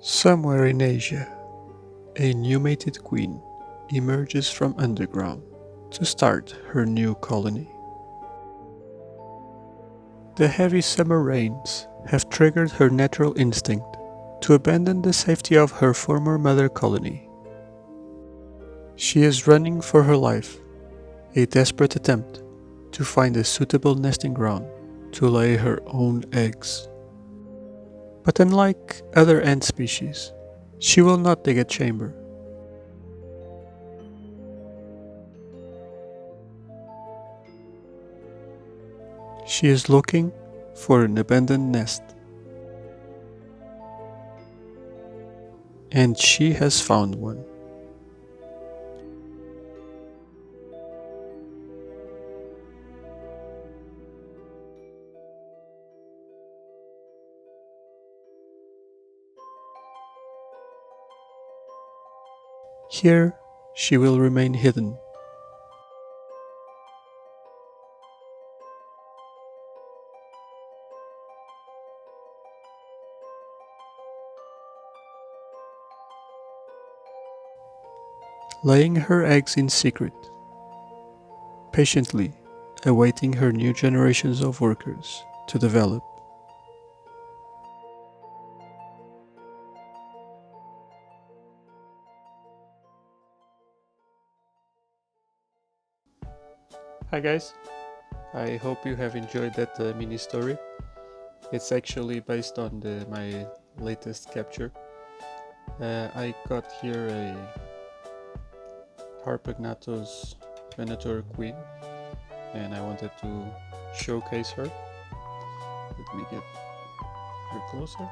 Somewhere in Asia, a new mated queen emerges from underground to start her new colony. The heavy summer rains have triggered her natural instinct to abandon the safety of her former mother colony. She is running for her life, a desperate attempt to find a suitable nesting ground to lay her own eggs. But unlike other ant species, she will not dig a chamber. She is looking for an abandoned nest. And she has found one. Here, she will remain hidden. Laying her eggs in secret, patiently awaiting her new generations of workers to develop. Hi guys, I hope you have enjoyed that mini story. It's actually based on my latest capture. I got here a Harpegnathos venator queen and I wanted to showcase her. Let me get her closer,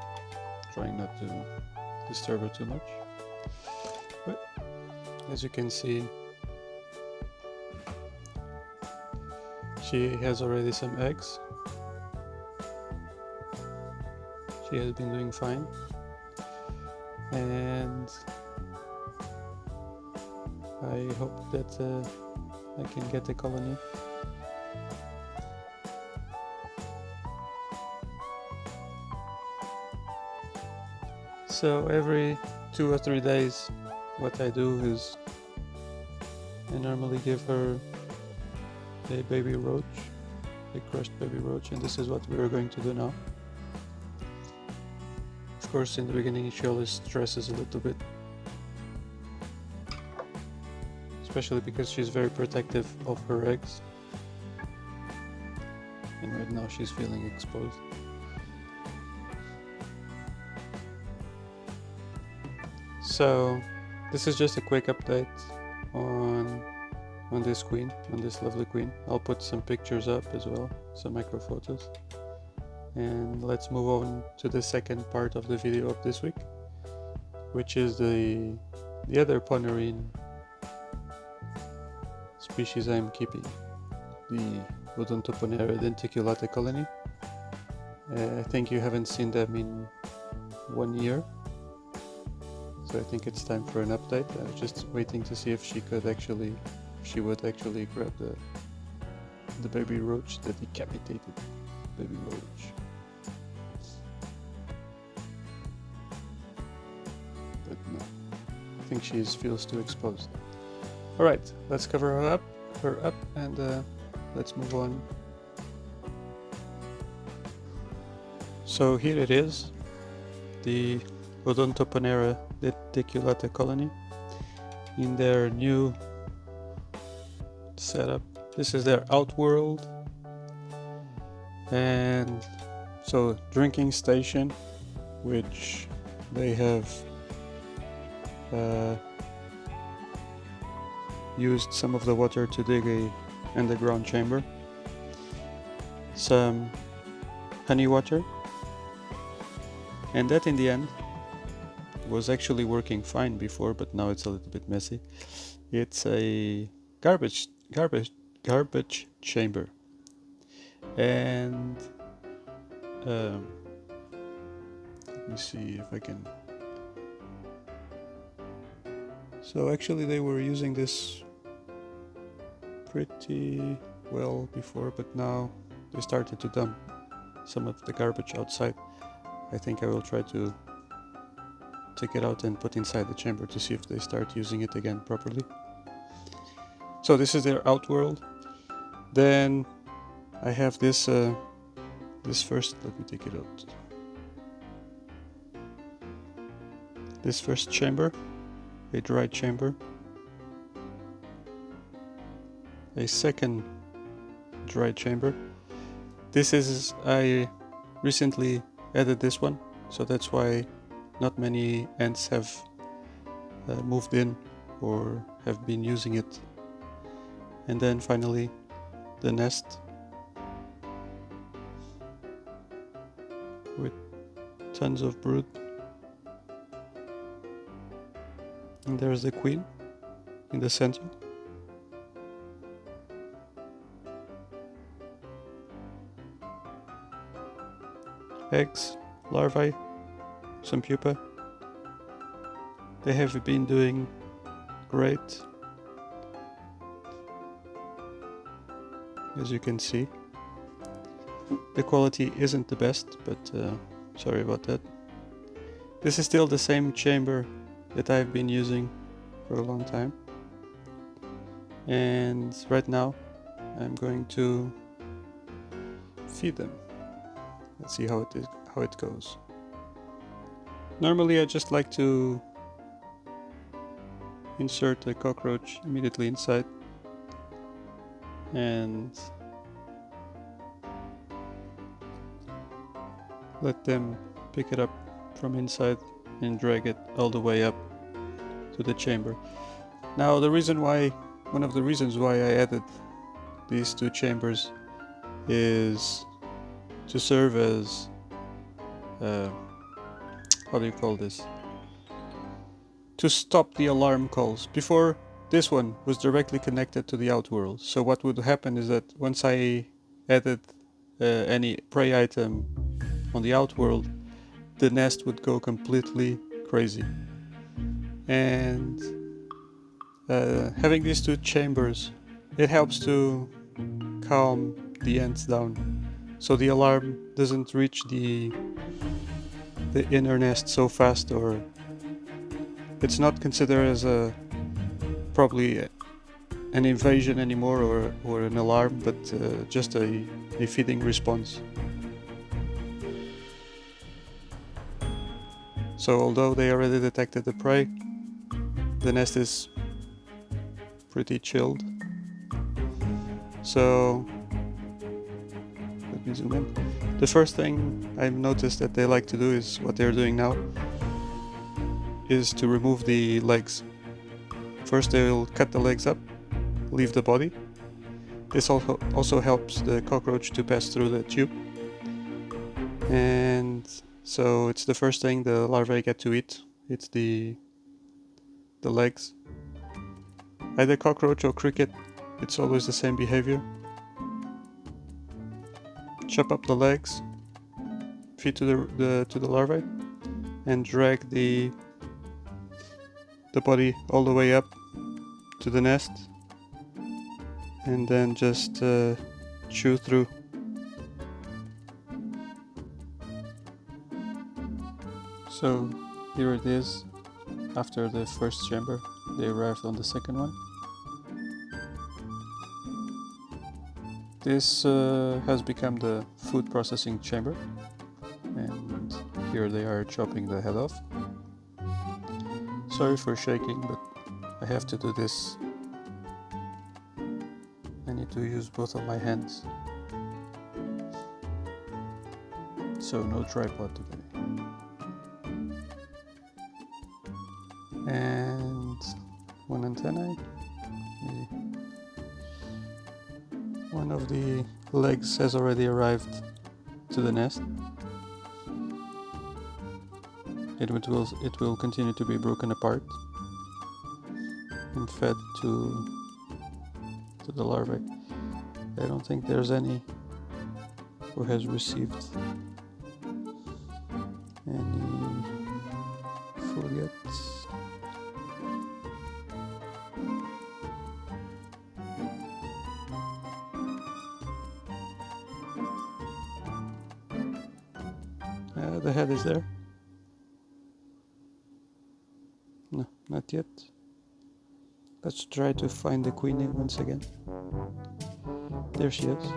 trying not to disturb her too much. But as you can see, she has already some eggs. She has been doing fine, and I hope that I can get a colony. So every 2 or 3 days, what I do is I normally give her a baby roach, a crushed baby roach, and this is what we are going to do now. Of course, in the beginning she always stresses a little bit, especially because she's very protective of her eggs, and right now she's feeling exposed. So this is just a quick update on this queen, on this lovely queen. I'll put some pictures up as well, some micro photos. And let's move on to the second part of the video of this week, which is the other Ponerine species I'm keeping, the Odontoponera denticulata colony. I think you haven't seen them in 1 year, so I think it's time for an update. I was just waiting to see if she would actually grab the baby roach, the decapitated baby roach. But no, I think she feels too exposed. Alright, let's cover her up and let's move on. So here it is, the Odontoponera denticulata colony in their new setup. This is their outworld, and so drinking station, which they have used some of the water to dig a underground chamber, some honey water, and that in the end was actually working fine before, but now it's a little bit messy. It's a garbage chamber, and let me see if I can. So actually they were using this pretty well before, but now they started to dump some of the garbage outside. I think I will try to take it out and put inside the chamber to see if they start using it again properly. So this is their outworld. Then I have this this first, let me take it out. This first chamber, a dry chamber. A second dry chamber. This is, I recently added this one, so that's why not many ants have moved in or have been using it. And then finally the nest with tons of brood. And there's the queen in the center. Eggs, larvae, some pupa. They have been doing great, as you can see. The quality isn't the best, but sorry about that. This is still the same chamber that I've been using for a long time, and right now I'm going to feed them. Let's see how it goes. Normally I just like to insert the cockroach immediately inside and let them pick it up from inside and drag it all the way up to the chamber. Now one of the reasons why I added these two chambers is to serve as how do you call this? To stop the alarm calls. Before, this one was directly connected to the outworld. So what would happen is that once I added any prey item on the outworld, the nest would go completely crazy. And having these two chambers, it helps to calm the ants down, so the alarm doesn't reach the inner nest so fast, or it's not considered as probably an invasion anymore or an alarm, but just a feeding response. So although they already detected the prey, the nest is pretty chilled. So let me zoom in. The first thing I've noticed that they like to do is what they're doing now, is to remove the legs. First they will cut the legs up, leave the body. This also helps the cockroach to pass through the tube. And so it's the first thing the larvae get to eat. It's the legs. Either cockroach or cricket, it's always the same behavior. Chop up the legs, feed to the larvae, and drag the body all the way up to the nest, and then just chew through. So here it is after the first chamber. They arrived on the second one. This has become the food processing chamber, and here they are chopping the head off. Sorry for shaking, but I have to do this. I need to use both of my hands, so no tripod today. And one antennae. One of the legs has already arrived to the nest. It will continue to be broken apart and fed to the larvae. I don't think there's any who has received any food yet. The head is there. quite yet. Let's try to find the queen once again. There she is.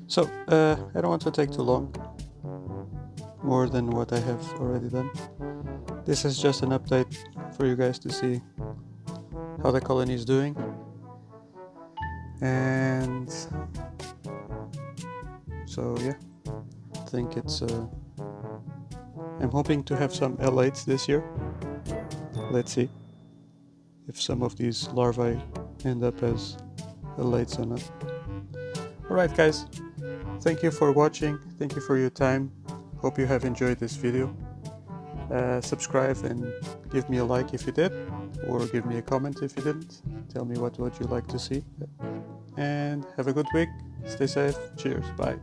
So, I don't want to take too long, more than what I have already done. This is just an update for you guys to see how the colony is doing. And so yeah, I think it's I'm hoping to have some L8s this year. Let's see if some of these larvae end up as L8s or not. Alright guys, thank you for watching, thank you for your time. Hope you have enjoyed this video. Subscribe and give me a like if you did, or give me a comment if you didn't. Tell me what you'd like to see. And have a good week. Stay safe. Cheers. Bye.